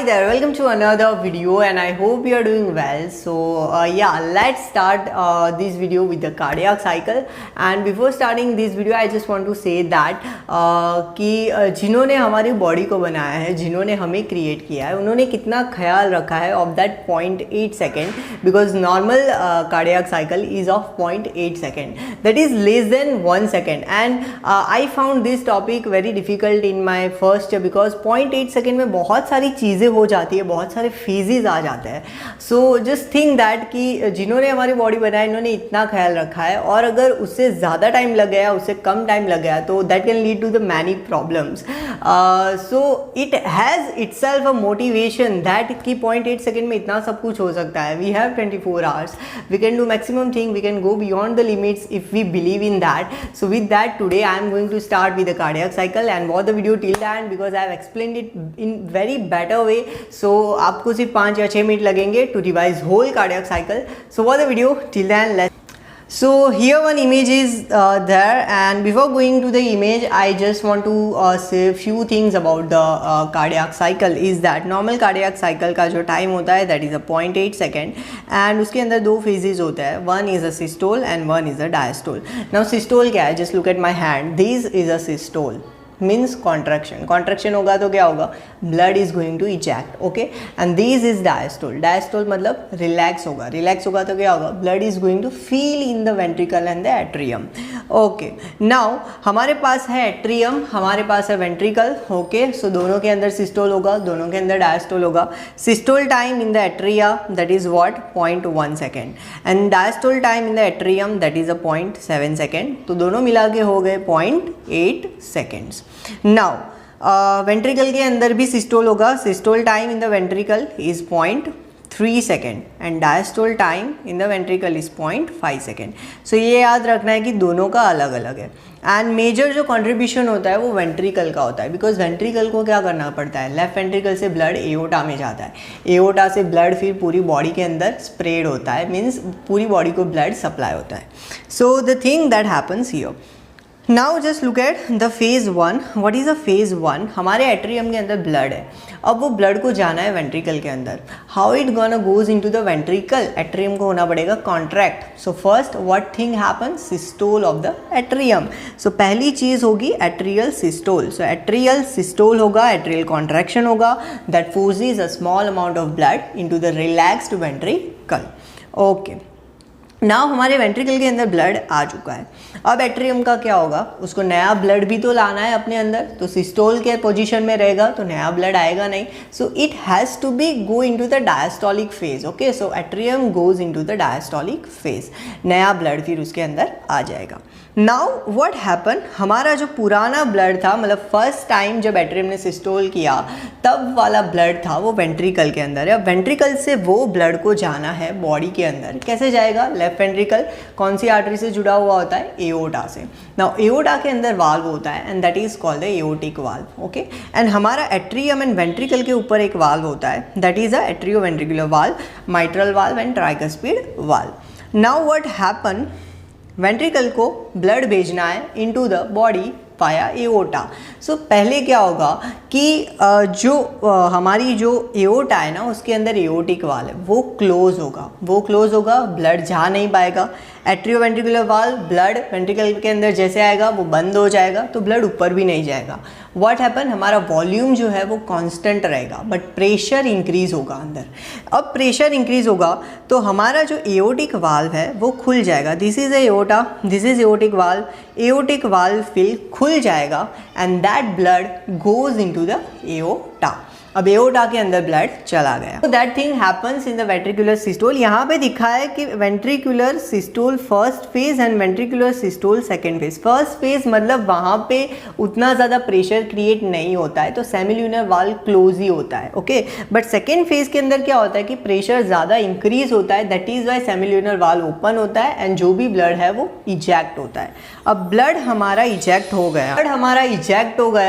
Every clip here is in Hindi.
there, welcome to another video and I hope you are doing well. So yeah, let's start this video with the cardiac cycle. And before starting this video I just want to say that कि जिन्होंने हमारी बॉडी को बनाया है, जिन्होंने हमें क्रिएट किया है, उन्होंने कितना ख्याल रखा है of that 0.8 second, because normal cardiac cycle is of 0.8 second, that is less than 1 second. And I found this topic very difficult in my first year because 0.8 second में बहुत सारी चीज़ें हो जाती है, बहुत सारे फेजेस आ जाते हैं. सो जस्ट थिंक दैट कि जिन्होंने हमारी बॉडी बनाई इन्होंने इतना ख्याल रखा है, और अगर उससे ज़्यादा टाइम लग गया, उससे कम टाइम लग गया तो that can lead to the many problems. So it has itself a motivation that कि 0.8 सेकेंड में इतना सब कुछ हो सकता है. We have 24 hours, we can do maximum thing, we can go beyond the limits if we believe in that. So with that, today I am going to start with the cardiac cycle and watch the video till the end because I have explained it in very better way. So आपको सिर्फ 5 या 6 मिनट लगेंगे to revise whole cardiac cycle. So watch the video till the end. So here one image is there, and before going to the image I just want to say few things about the cardiac cycle. Is that normal cardiac cycle का जो time होता है that is a 0.8 second, and उसके अंदर दो phases होते हैं. One is a systole and one is a diastole. Now systole क्या है? Just look at my hand. This is a systole. Means contraction होगा तो क्या होगा? Blood is going to eject. Okay, and this is diastole. Diastole मतलब रिलैक्स होगा. रिलैक्स होगा तो क्या होगा? Blood is going to fill in the ventricle and the atrium. Okay, now हमारे पास है एट्रियम, हमारे पास है वेंट्रिकल. ओके, सो दोनों के अंदर सिस्टोल होगा, दोनों के अंदर डायस्टोल होगा. Systole time in the atria that is what? 0.1 second, and diastole time in the atrium that is a 0.7 second. तो दोनों मिला के हो गए 0.8 सेकेंड्स. नाउ वेंट्रिकल के अंदर भी सिस्टोल होगा. Systole time in the ventricle is 0.3 second and diastole time in the ventricle is 0.5 second. So ये याद रखना है कि दोनों का अलग अलग है. एंड मेजर जो कंट्रीब्यूशन होता है वो वेंट्रिकल का होता है, बिकॉज वेंट्रिकल को क्या करना पड़ता है? लेफ्ट वेंट्रिकल से ब्लड एओर्टा में जाता है. एओर्टा से ब्लड फिर पूरी बॉडी के अंदर स्प्रेड होता है, मीन्स पूरी बॉडी को ब्लड सप्लाई होता है. So the thing that happens here. Now just look at the phase 1. What is a phase 1? हमारे एट्रियम के अंदर ब्लड है. अब वो ब्लड को जाना है वेंट्रिकल के अंदर. How it gonna goes into the ventricle? Atrium को होना पड़ेगा contract. So first what thing happen? Systole of the atrium. So पहली चीज़ होगी atrial systole. So atrial systole होगा, एट्रियल कॉन्ट्रैक्शन होगा, that forces a small amount of blood into the relaxed ventricle. Okay, now हमारे वेंट्रिकल के अंदर ब्लड आ चुका है. अब एट्रियम का क्या होगा? उसको नया ब्लड भी तो लाना है अपने अंदर. तो सिस्टोल के पोजीशन में रहेगा तो नया ब्लड आएगा नहीं. So it has to be go into the diastolic phase. Okay, so atrium goes into the diastolic phase. नया ब्लड फिर उसके अंदर आ जाएगा. Now what happen? हमारा जो पुराना ब्लड था, मतलब फर्स्ट टाइम जब एट्रियम ने सिस्टोल किया तब वाला ब्लड था वो वेंट्रिकल के अंदर है. अब वेंट्रिकल से वो ब्लड को जाना है बॉडी के अंदर. कैसे जाएगा? लेफ्ट वेंट्रिकल कौन सी आर्टरी से जुड़ा हुआ होता है? एओर्टा से. नाउ एओर्टा के अंदर वाल्व होता है and that is called the aortic valve. Okay, and हमारा एट्रियम एंड वेंट्रिकल के ऊपर एक वाल्व होता है that is a atrioventricular valve, mitral valve and tricuspid valve. Now what happen? Ventricle को ब्लड भेजना है into the body via aorta. So पहले क्या होगा कि हमारी जो एओर्टा है ना उसके अंदर एओर्टिक वाल्व है वो क्लोज होगा, ब्लड जा नहीं पाएगा. एट्रियोवेंट्रिकुलर वाल्व, ब्लड वेंट्रिकल के अंदर जैसे आएगा वो बंद हो जाएगा तो ब्लड ऊपर भी नहीं जाएगा. What happen? हमारा वॉल्यूम जो है वो कांस्टेंट रहेगा बट प्रेशर इंक्रीज होगा अंदर. अब प्रेशर इंक्रीज होगा तो हमारा जो एओर्टिक वाल्व है वो खुल जाएगा. This is aorta, this is aortic valve. Aortic valve fill खुल जाएगा and that blood goes into the aorta. अब एओर्टा के अंदर ब्लड चला गया. तो that thing happens in the ventricular systole. यहाँ पे दिखा है कि ventricular systole first phase and ventricular systole second phase. First phase मतलब वहाँ पे उतना ज़्यादा प्रेशर क्रिएट नहीं होता है तो सेमिल्यूनर वाल्व क्लोज ही होता है. ओके, बट सेकेंड फेज के अंदर क्या होता है कि प्रेशर ज़्यादा इंक्रीज होता है. That is why semilunar valve open होता है एंड जो भी ब्लड है वो इजैक्ट होता है. अब ब्लड हमारा इजैक्ट हो गया.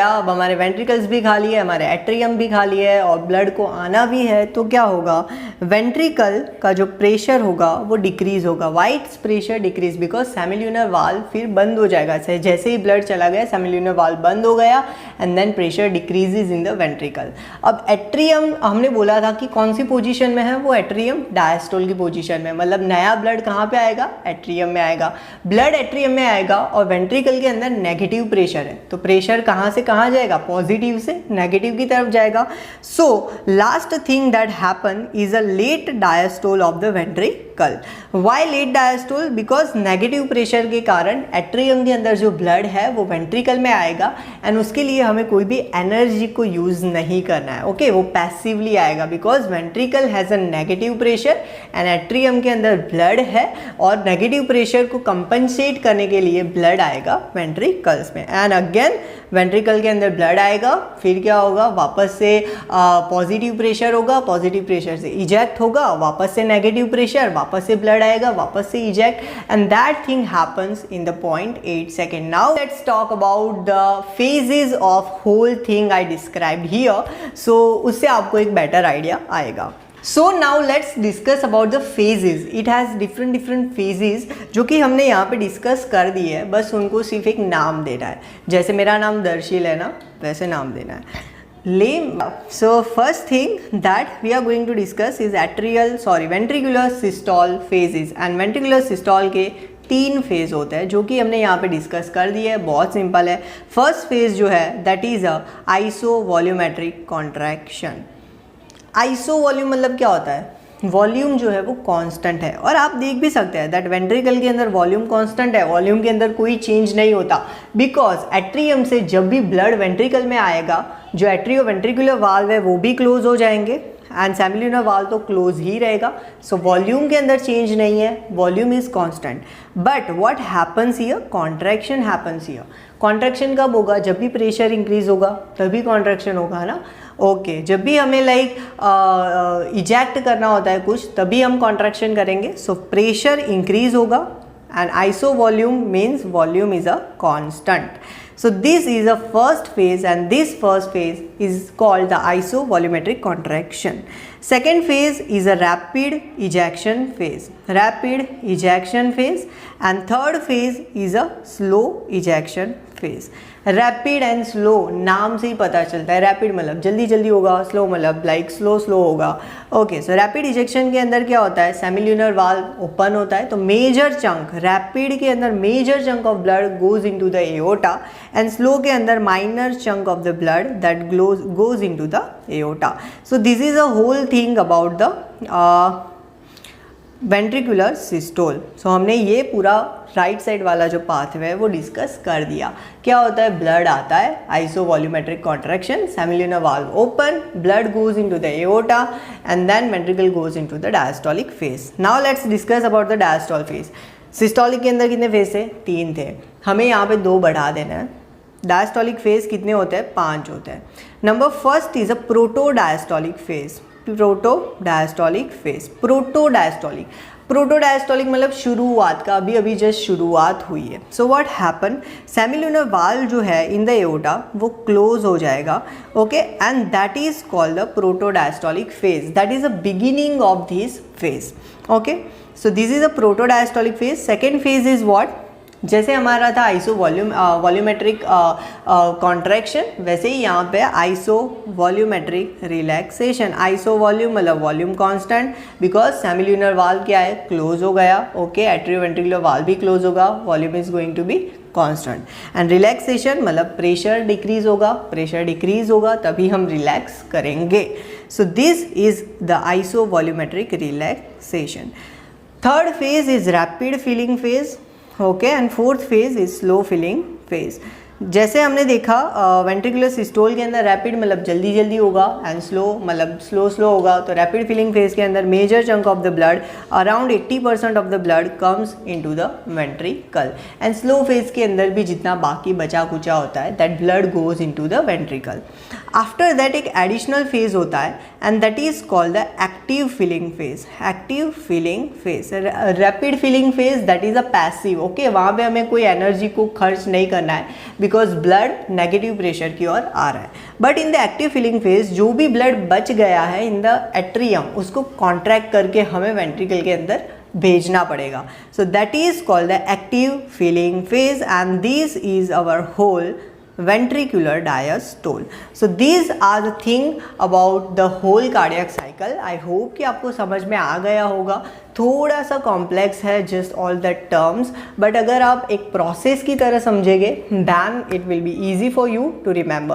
अब हमारे वेंट्रिकल्स भी खाली है, हमारे एट्रियम भी खाली वाली है और ब्लड को आना भी है, तो क्या होगा, वेंट्रिकल का जो प्रेशर होगा वो डिक्रीज होगा। Why it's pressure decrease, because semilunar valve फिर बंद हो जाएगा। जैसे ही ब्लड चला गया सेमिल्यूनर वाल्व बंद हो गया and then pressure decreases in the ventricle. अब एट्रियम हमने बोला था कि कौन सी पोजीशन में है, वो एट्रियम डायस्टोल की पोजीशन में, मतलब नया ब्लड कहाँ पे आएगा, एट्रियम में आएगा। ब्लड एट्रियम में आएगा और वेंट्रिकल के अंदर नेगेटिव प्रेशर है, तो प्रेशर कहाँ से कहाँ जाएगा, पॉजिटिव से नेगेटिव की तरफ जाएगा। So last thing that happen is a late diastole of the ventricle. Why late diastole, because negative pressure के कारण एट्रियम के अंदर जो ब्लड है वो वेंट्रिकल में आएगा एंड उसके लिए हमें कोई भी एनर्जी को यूज नहीं करना है। ओके, वो पैसिवली आएगा because ventricle has a negative pressure and atrium के अंदर ब्लड है और नेगेटिव प्रेशर को कंपनसेट करने के लिए ब्लड आएगा वेंट्रिकल्स में। एंड अगेन वेंट्रिकल के अंदर ब्लड आएगा, फिर क्या होगा, वापस से पॉजिटिव प्रेशर होगा, पॉजिटिव प्रेशर से इजेक्ट होगा, वापस से नेगेटिव प्रेशर, वापस से ब्लड आएगा, वापस से eject, and that thing happens in the 0.8 second. Now let's talk about the phases of whole thing I described here, so उससे आपको एक बेटर आइडिया आएगा। So now let's discuss about the phases. It has different phases जो कि हमने यहाँ पे डिस्कस कर दिए है, बस उनको सिर्फ एक नाम देना है। जैसे मेरा नाम दर्शिल है ना, वैसे नाम देना है। So first thing that we are going to discuss is ventricular systole phases, and ventricular systole के 3 फेज होते हैं जो कि हमने यहाँ पे डिस्कस कर दिया है, बहुत सिंपल है। फर्स्ट फेज जो है that is a isovolumetric contraction. Iso volume मतलब क्या होता है, वॉल्यूम जो है वो कांस्टेंट है, और आप देख भी सकते हैं दैट वेंट्रिकल के अंदर वॉल्यूम कांस्टेंट है, वॉल्यूम के अंदर कोई चेंज नहीं होता, बिकॉज एट्रियम से जब भी ब्लड वेंट्रिकल में आएगा जो एट्रियो वेंट्रिकुलर वाल्व है वो भी क्लोज हो जाएंगे एंड सेमिल्यूनर वाल्व तो क्लोज ही रहेगा। सो वॉल्यूम के अंदर चेंज नहीं है, volume is constant. But what happens here, contraction happens here. Contraction कब होगा, जब भी प्रेशर इंक्रीज होगा तभी कॉन्ट्रैक्शन होगा ना। ओके, जब भी हमें इजेक्ट करना होता है कुछ तभी हम कॉन्ट्रैक्शन करेंगे। सो प्रेशर इंक्रीज होगा and iso volume means volume is a constant. So this is a first phase and this first phase is called the isovolumetric contraction. Second phase is a rapid ejection phase, and third phase is a slow ejection phase. Rapid and slow नाम से ही पता चलता है, रैपिड मतलब जल्दी जल्दी होगा, स्लो मतलब लाइक स्लो होगा। ओके, सो रैपिड इजेक्शन के अंदर क्या होता है, सेमिल्यूनर वाल्व ओपन होता है तो मेजर चंक, रैपिड के अंदर major chunk of blood goes into the aorta and slow के अंदर minor chunk of the blood that goes into the aorta. So this is a whole thing about the ventricular systole. So हमने ये पूरा राइट साइड वाला जो पाथवे है वो डिस्कस कर दिया। क्या होता है, ब्लड आता है, isovolumetric contraction, semilunar valve open, blood goes into the aorta and then ventricle goes into the diastolic phase. Now let's discuss about the diastole phase. Systolic के अंदर कितने फेज थे, 3 थे, हमें यहाँ पे 2 बढ़ा देना है। डायस्टोलिक फेज कितने होते हैं, 5 होते हैं। Number first is a protodiastolic phase. Protodiastolic मतलब शुरुआत का, अभी जस्ट शुरुआत हुई है। So what happen, semilunar valve जो है इन द एओर्टा वो क्लोज हो जाएगा। Okay, and that is called the protodiastolic phase, that is the beginning of this phase. Okay, so this is a protodiastolic phase. Second phase is what, जैसे हमारा था वॉल्यूमेट्रिक कॉन्ट्रैक्शन, वैसे ही यहाँ पे आइसोवॉल्यूमेट्रिक रिलैक्सेशन। आइसोवॉल्यूम मतलब volume constant, because semilunar valve क्या है, क्लोज हो गया। ओके, एट्रियोवेंट्रिकुलर वाल्व भी क्लोज होगा, volume is going to be constant. And relaxation मतलब प्रेशर डिक्रीज होगा तभी हम रिलैक्स करेंगे। So this is the isovolumetric relaxation. Third phase is rapid filling phase. Okay, and fourth phase is slow filling phase. जैसे हमने देखा वेंट्रिकुलर सिस्टोल के अंदर रैपिड मतलब जल्दी जल्दी होगा एंड स्लो मतलब स्लो होगा। तो रैपिड फिलिंग फेज के अंदर major chunk of the blood, around 80% of the blood comes into the ventricle, and slow phase के अंदर भी जितना बाकी बचा कुचा होता है that blood goes into the ventricle. After that एक एडिशनल फेज होता है and that is called the active filling phase. Active filling phase, rapid filling phase that is a passive. Okay, वहाँ पे हमें कोई एनर्जी को खर्च नहीं करना है बिकॉज ब्लड नेगेटिव प्रेशर की ओर आ रहा है। But in the active filling phase जो भी ब्लड बच गया है इन द एट्रियम उसको कॉन्ट्रैक्ट करके हमें वेंट्रिकल के अंदर भेजना पड़ेगा। So that is called the active filling phase and this is our whole ventricular diastole. So these are the thing about the whole cardiac cycle. I hope कि आपको समझ में आ गया होगा। थोड़ा सा कॉम्प्लेक्स है just all the terms, but अगर आप एक प्रोसेस की तरह समझेंगे then it will be easy for you to remember.